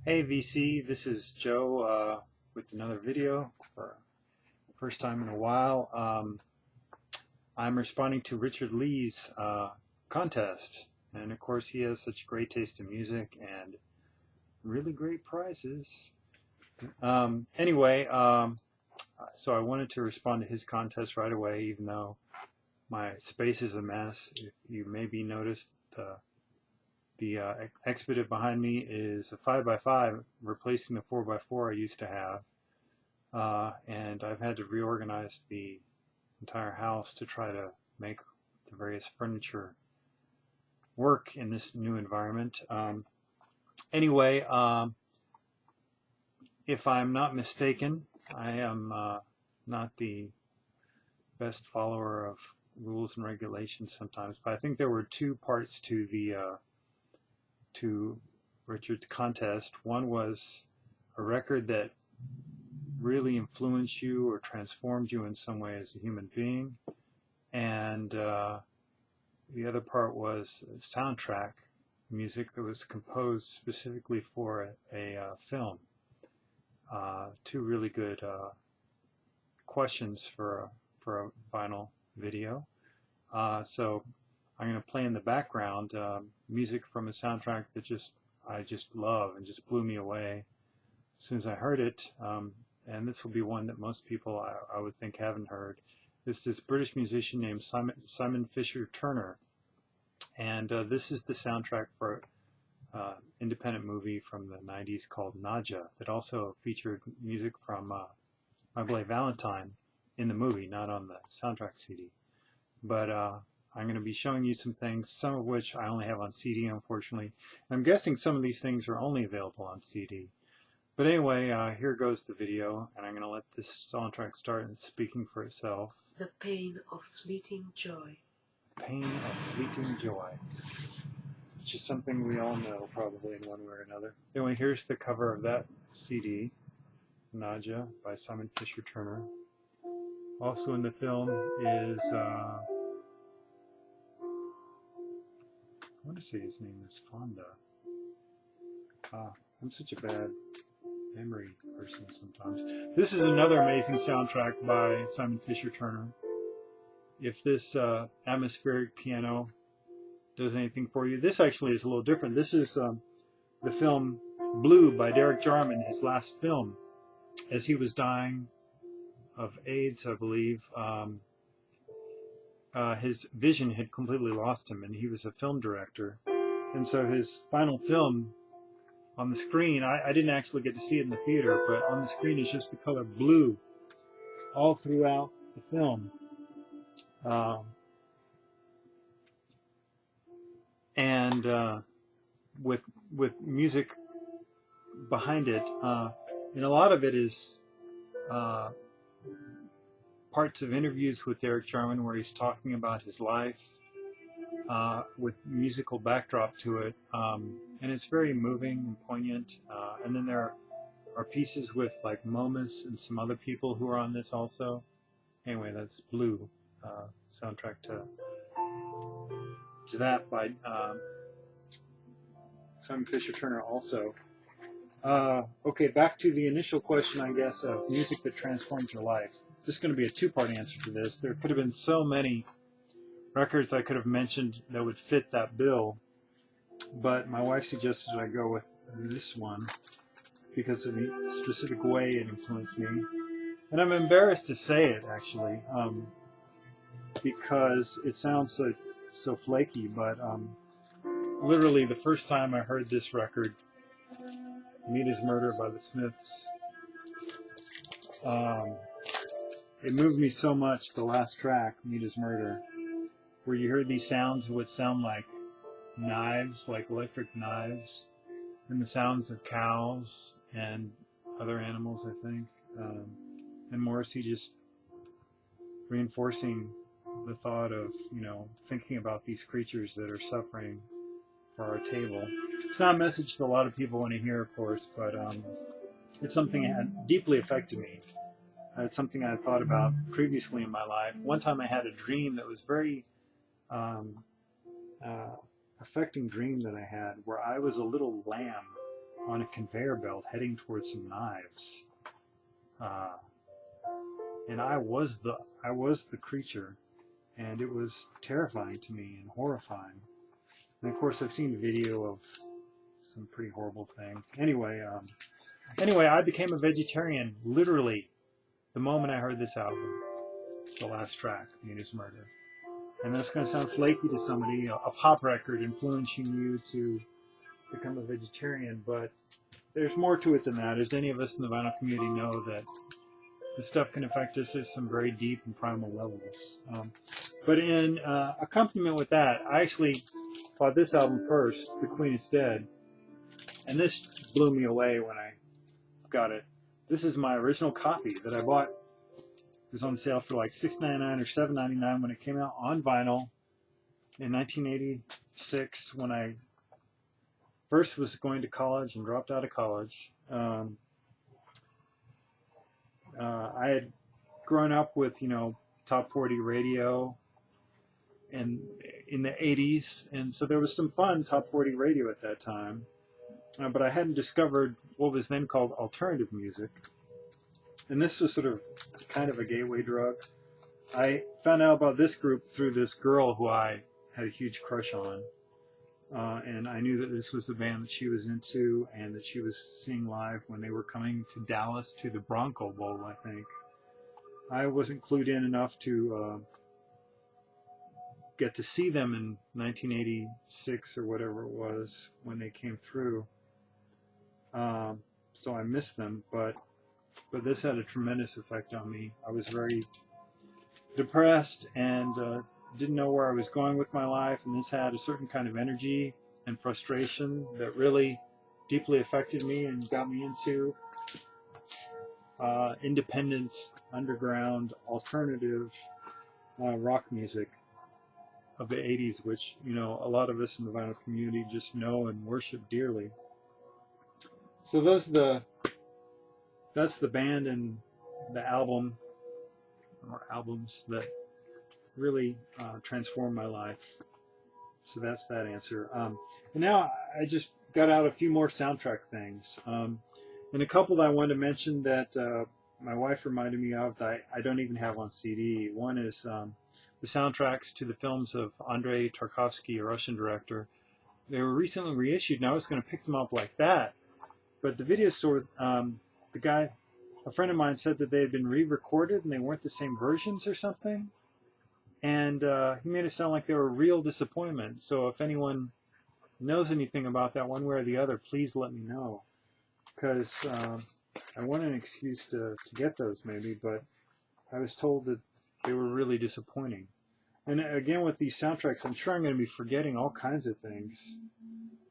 Hey VC, this is Joe with another video for the first time in a while. I'm responding to Richard Lee's contest, and of course he has such great taste in music and really great prizes. So I wanted to respond to his contest right away, even though my space is a mess. If you maybe noticed, the expletive behind me is a 5x5, replacing the 4x4 I used to have, and I've had to reorganize the entire house to try to make the various furniture work in this new environment. If I'm not mistaken, I am not the best follower of rules and regulations sometimes, but I think there were two parts to Richard's contest. One was a record that really influenced you or transformed you in some way as a human being, and the other part was soundtrack music that was composed specifically for a film. Two really good questions for a vinyl video. So I'm going to play in the background music from a soundtrack that I just love and just blew me away as soon as I heard it. And this will be one that most people I would think haven't heard. It's this British musician named Simon Fisher Turner, and this is the soundtrack for an independent movie from the 90s called Nadja that also featured music from My Bloody Valentine in the movie, not on the soundtrack CD. But I'm going to be showing you some things, some of which I only have on CD, unfortunately. I'm guessing some of these things are only available on CD. But anyway, here goes the video, and I'm going to let this soundtrack start and speaking for itself. The pain of fleeting joy. Pain of fleeting joy. Which is something we all know probably in one way or another. Anyway, here's the cover of that CD, Nadja by Simon Fisher Turner. Also in the film is, I want to say his name is Fonda. I'm such a bad memory person sometimes. This is another amazing soundtrack by Simon Fisher Turner. If this atmospheric piano does anything for you, this actually is a little different. This is the film Blue by Derek Jarman, his last film, as he was dying of AIDS, I believe. His vision had completely lost him, and he was a film director. And so his final film on the screen, I didn't actually get to see it in the theater, but on the screen is just the color blue all throughout the film. With music behind it, and a lot of it is parts of interviews with Derek Jarman where he's talking about his life with musical backdrop to it, and it's very moving and poignant. And then there are pieces with like Momus and some other people who are on this also. Anyway, that's Blue, soundtrack to that by Simon Fisher Turner also. Okay, back to the initial question, I guess, of music that transformed your life. This is going to be a two-part answer to this. There could have been so many records I could have mentioned that would fit that bill, but my wife suggested I go with this one because of the specific way it influenced me. And I'm embarrassed to say it, actually, because it sounds so flaky, but literally the first time I heard this record, Meat Is Murder by the Smiths, it moved me so much, the last track, Meat Is Murder, where you heard these sounds would sound like knives, like electric knives, and the sounds of cows and other animals, I think. And Morrissey just reinforcing the thought of, thinking about these creatures that are suffering for our table. It's not a message that a lot of people want to hear, of course, but it's something that had deeply affected me. It's something I had thought about previously in my life. One time I had a dream that was very affecting dream that I had, where I was a little lamb on a conveyor belt heading towards some knives. And I was the creature, and it was terrifying to me and horrifying. And of course, I've seen video of some pretty horrible thing. Anyway, I became a vegetarian literally the moment I heard this album, the last track, Venus Murder. And that's going to sound flaky to somebody, a pop record influencing you to become a vegetarian, but there's more to it than that. As any of us in the vinyl community know, that this stuff can affect us at some very deep and primal levels. But in accompaniment with that, I actually bought this album first, The Queen is Dead, and this blew me away when I got it. This is my original copy that I bought. It was on sale for like $6.99 or $7.99 when it came out on vinyl in 1986, when I first was going to college and dropped out of college. I had grown up with, top 40 radio and in the 80s, and so there was some fun top 40 radio at that time. But I hadn't discovered what was then called alternative music. And this was sort of kind of a gateway drug. I found out about this group through this girl who I had a huge crush on. And I knew that this was the band that she was into and that she was seeing live when they were coming to Dallas to the Bronco Bowl, I think. I wasn't clued in enough to get to see them in 1986 or whatever it was when they came through. So I missed them, but this had a tremendous effect on me. I was very depressed and didn't know where I was going with my life, and this had a certain kind of energy and frustration that really deeply affected me and got me into independent, underground, alternative rock music of the 80s, which, a lot of us in the vinyl community just know and worship dearly. So that's the band and the album, or albums, that really transformed my life. So that's that answer. And now I just got out a few more soundtrack things. And a couple that I wanted to mention that my wife reminded me of that I don't even have on CD. One is the soundtracks to the films of Andrei Tarkovsky, a Russian director. They were recently reissued, and I was going to pick them up like that. But the video store, a friend of mine said that they had been re-recorded and they weren't the same versions or something. And he made it sound like they were a real disappointment. So if anyone knows anything about that one way or the other, please let me know. Because I want an excuse to get those maybe, but I was told that they were really disappointing. And again, with these soundtracks, I'm sure I'm going to be forgetting all kinds of things.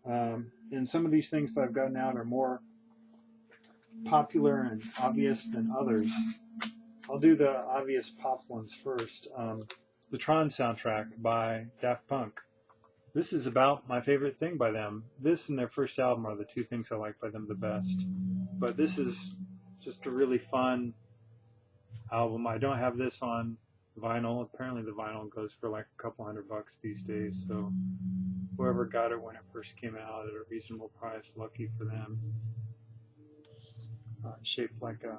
And some of these things that I've gotten out are more popular and obvious than others. I'll do the obvious pop ones first. The Tron soundtrack by Daft Punk. This is about my favorite thing by them. This and their first album are the two things I like by them the best. But this is just a really fun album. I don't have this on vinyl. Apparently the vinyl goes for like a couple $100 these days. So whoever got it when it first came out at a reasonable price, lucky for them. Shaped like a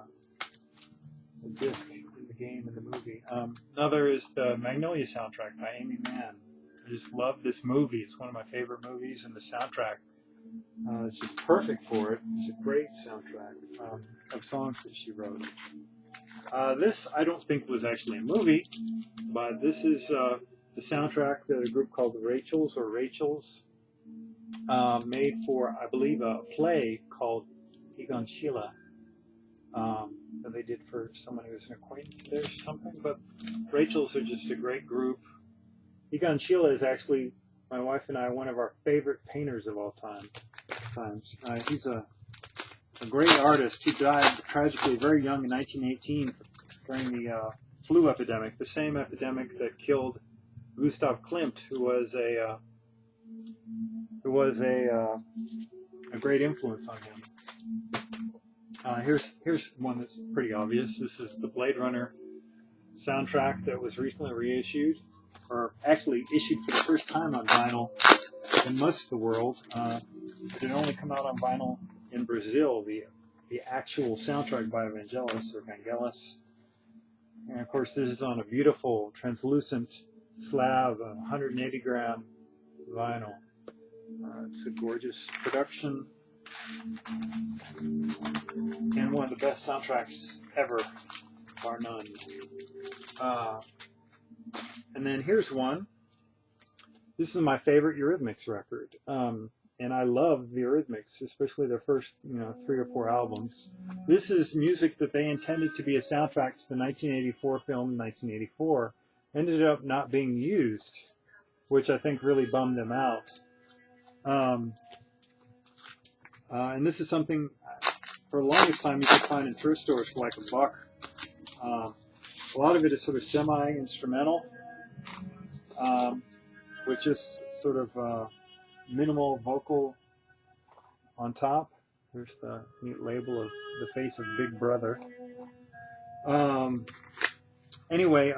disc in the game, in the movie. Another is the Magnolia soundtrack by Amy Mann. I just love this movie. It's one of my favorite movies, and the soundtrack is just perfect for it. It's a great soundtrack of songs that she wrote. This I don't think was actually a movie, but this is the soundtrack that a group called the Rachels made for, I believe, a play called Egon Schiele. That they did for someone who was an acquaintance there or something. But Rachels are just a great group. Egon Schiele is actually, my wife and I, one of our favorite painters of all time. He's a great artist who died tragically very young in 1918 during the flu epidemic, the same epidemic that killed Gustav Klimt, who was a great influence on him. Here's one that's pretty obvious. This is the Blade Runner soundtrack that was recently reissued, or actually issued for the first time on vinyl in most of the world. It had only come out on vinyl in Brazil, the actual soundtrack by Vangelis or Vangelis. And of course, this is on a beautiful translucent slab, 180 gram vinyl. It's a gorgeous production and one of the best soundtracks ever, bar none. And then here's one. This is my favorite Eurythmics record. And I love the Eurythmics, especially their first, 3 or 4 albums. This is music that they intended to be a soundtrack to the 1984 film 1984. Ended up not being used, which I think really bummed them out. And this is something, for the longest time, you could find in thrift stores for like $1. A lot of it is sort of semi-instrumental, with just sort of minimal vocal on top. There's the neat label of the face of Big Brother. Anyway,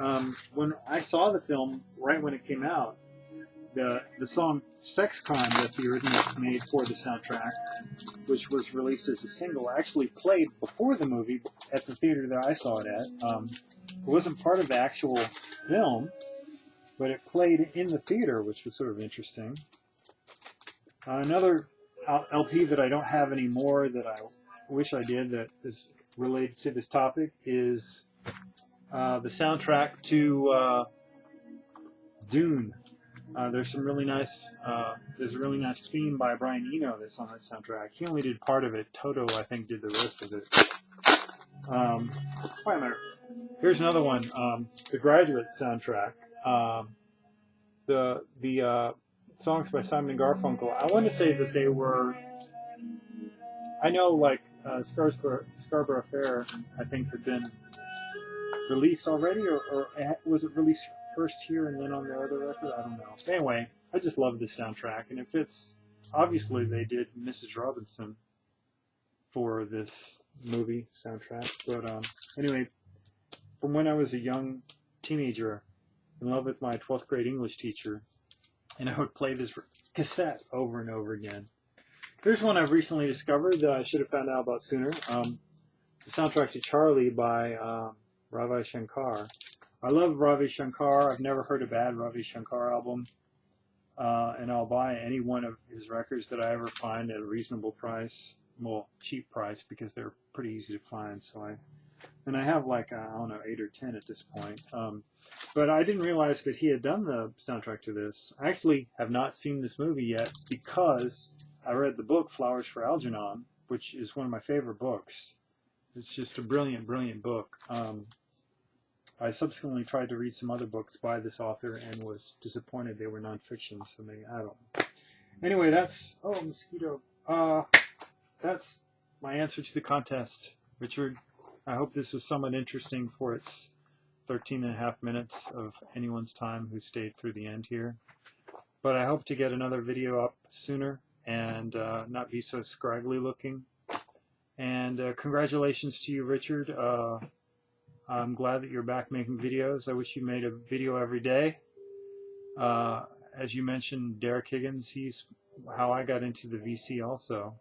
when I saw the film right when it came out, the song Sex Crime that the Eurythmics made for the soundtrack, which was released as a single, actually played before the movie at the theater that I saw it at. It wasn't part of the actual film, but it played in the theater, which was sort of interesting. Another LP that I don't have anymore that I wish I did that is related to this topic is the soundtrack to Dune. There's some really nice. There's a really nice theme by Brian Eno that's on that soundtrack. He only did part of it. Toto, I think, did the rest of it. Wait a minute. Here's another one. The Graduate soundtrack. The songs by Simon and Garfunkel. I want to say that they were. I know, like Scarborough Fair, I think had been released already, or was it released first here and then on the other record? I don't know. Anyway, I just love this soundtrack, and it fits. Obviously, they did Mrs. Robinson for this movie soundtrack, but anyway, from when I was a young teenager, in love with my 12th grade English teacher, and I would play this cassette over and over again. Here's one I've recently discovered that I should have found out about sooner. The soundtrack to Charlie by Ravi Shankar. I love Ravi Shankar. I've never heard a bad Ravi Shankar album. And I'll buy any one of his records that I ever find at a reasonable price. Well, cheap price, because they're pretty easy to find. And I have like, I don't know, 8 or 10 at this point. But I didn't realize that he had done the soundtrack to this. I actually have not seen this movie yet because I read the book Flowers for Algernon, which is one of my favorite books. It's just a brilliant, brilliant book. I subsequently tried to read some other books by this author and was disappointed they were nonfiction, so maybe, I don't know. Anyway, that's, oh, mosquito. That's my answer to the contest. Richard, I hope this was somewhat interesting for its 13.5 minutes of anyone's time who stayed through the end here. But I hope to get another video up sooner and not be so scraggly looking. And congratulations to you, Richard. I'm glad that you're back making videos. I wish you made a video every day. As you mentioned, Derek Higgins, he's how I got into the VC also.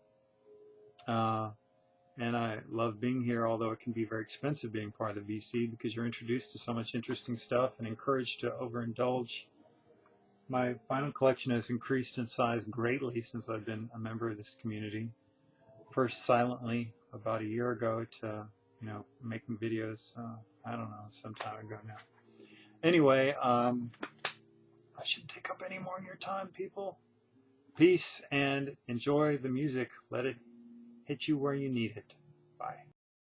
And I love being here, although it can be very expensive being part of the VC because you're introduced to so much interesting stuff and encouraged to overindulge. My vinyl collection has increased in size greatly since I've been a member of this community. First silently about a year ago to, making videos, I don't know, some time ago now. Anyway, I shouldn't take up any more of your time, people. Peace and enjoy the music. Let it hit you where you need it. Bye.